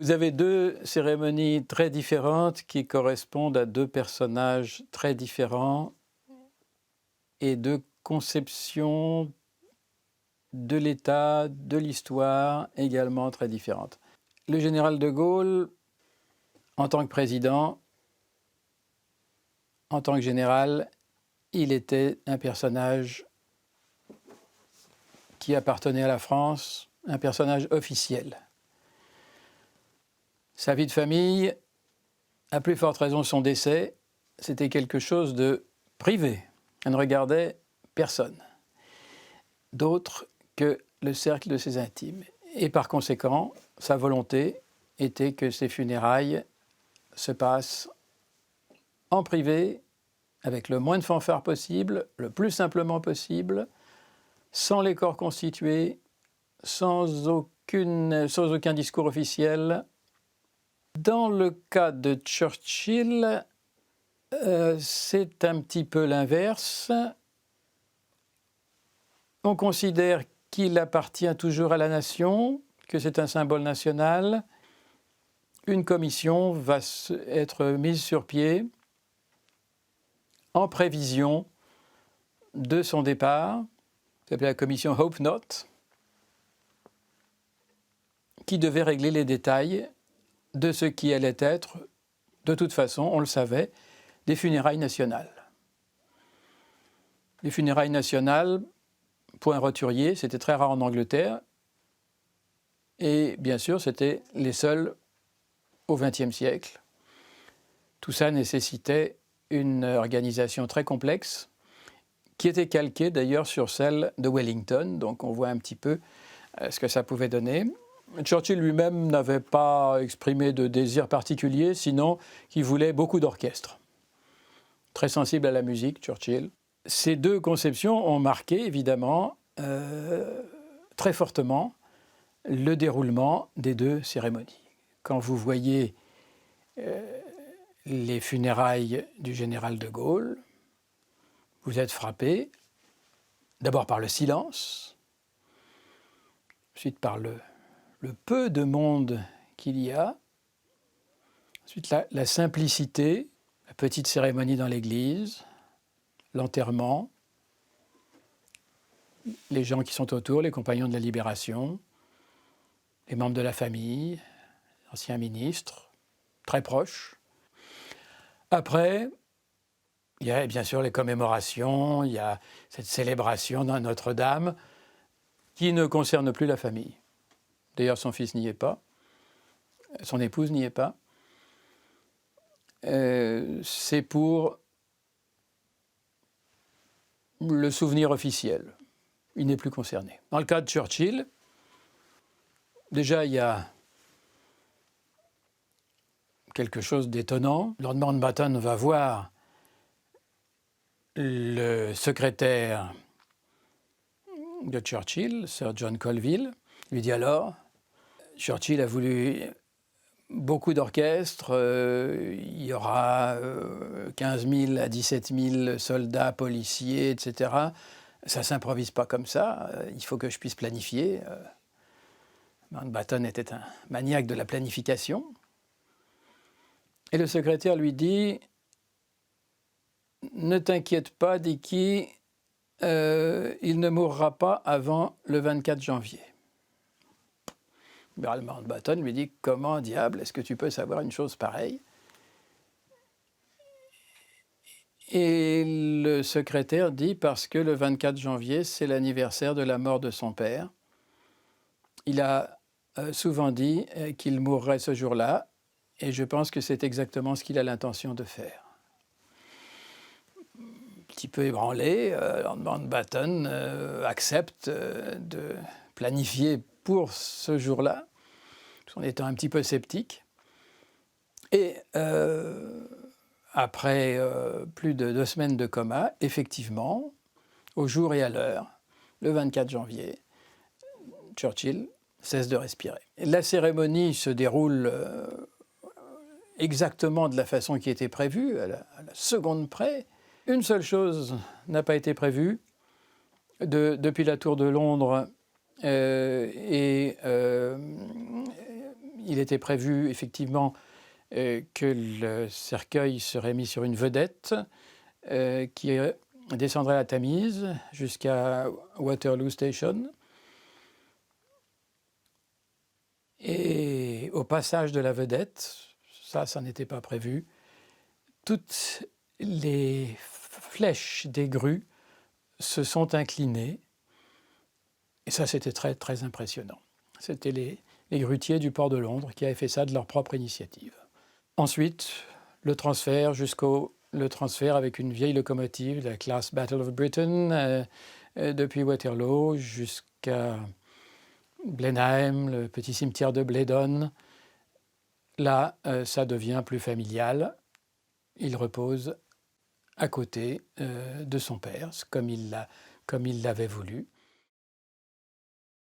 Vous avez deux cérémonies très différentes qui correspondent à deux personnages très différents et deux conceptions de l'État, de l'histoire également très différentes. Le général de Gaulle, en tant que président, en tant que général, il était un personnage qui appartenait à la France, un personnage officiel. Sa vie de famille, à plus forte raison son décès, c'était quelque chose de privé. Elle ne regardait personne d'autre que le cercle de ses intimes. Et par conséquent, sa volonté était que ses funérailles se passent en privé, avec le moins de fanfare possible, le plus simplement possible, sans les corps constitués, sans aucun discours officiel. Dans le cas de Churchill, c'est un petit peu l'inverse. On considère qu'il appartient toujours à la nation, que c'est un symbole national. Une commission va être mise sur pied en prévision de son départ, qui s'appelait la commission Hope Not, qui devait régler les détails de ce qui allait être, de toute façon, on le savait, des funérailles nationales. Les funérailles nationales, point roturier, c'était très rare en Angleterre, et bien sûr, c'était les seuls au XXe siècle. Tout ça nécessitait une organisation très complexe, qui était calquée d'ailleurs sur celle de Wellington, donc on voit un petit peu ce que ça pouvait donner. Churchill lui-même n'avait pas exprimé de désir particulier, sinon qu'il voulait beaucoup d'orchestre. Très sensible à la musique, Churchill. Ces deux conceptions ont marqué, évidemment, très fortement le déroulement des deux cérémonies. Quand vous voyez les funérailles du général de Gaulle, vous êtes frappé d'abord par le silence, ensuite par le peu de monde qu'il y a, ensuite la simplicité, la petite cérémonie dans l'église, l'enterrement, les gens qui sont autour, les compagnons de la Libération, les membres de la famille, anciens ministres, très proches. Après, il y a bien sûr les commémorations, il y a cette célébration dans Notre-Dame qui ne concerne plus la famille. D'ailleurs, son fils n'y est pas, son épouse n'y est pas. C'est pour le souvenir officiel. Il n'est plus concerné. Dans le cas de Churchill, déjà, il y a quelque chose d'étonnant. Lord Mountbatten va voir le secrétaire de Churchill, Sir John Colville, lui dit alors, Churchill a voulu beaucoup d'orchestres, il y aura 15 000 à 17 000 soldats, policiers, etc. Ça ne s'improvise pas comme ça, il faut que je puisse planifier. Mountbatten était un maniaque de la planification. Et le secrétaire lui dit « Ne t'inquiète pas, Dicky, il ne mourra pas avant le 24 janvier. » Mountbatten lui dit « Comment diable est-ce que tu peux savoir une chose pareille ?» Et le secrétaire dit « Parce que le 24 janvier, c'est l'anniversaire de la mort de son père. Il a souvent dit qu'il mourrait ce jour-là, et je pense que c'est exactement ce qu'il a l'intention de faire. » Un petit peu ébranlé, Lord Mountbatten accepte de planifier pour ce jour-là, tout en étant un petit peu sceptique. Et après plus de 2 semaines de coma, effectivement, au jour et à l'heure, le 24 janvier, Churchill cesse de respirer. Et la cérémonie se déroule exactement de la façon qui était prévue, à la seconde près. Une seule chose n'a pas été prévue. Depuis la tour de Londres, il il était prévu effectivement que le cercueil serait mis sur une vedette qui descendrait la Tamise jusqu'à Waterloo Station. Et au passage de la vedette, ça n'était pas prévu, toutes les flèches des grues se sont inclinées. Et ça, c'était très, très impressionnant. C'était les grutiers du port de Londres qui avaient fait ça de leur propre initiative. Ensuite, le transfert avec une vieille locomotive de la classe Battle of Britain depuis Waterloo jusqu'à Blenheim, le petit cimetière de Bledon. Là, ça devient plus familial. Il repose à côté de son père, comme il l'avait voulu.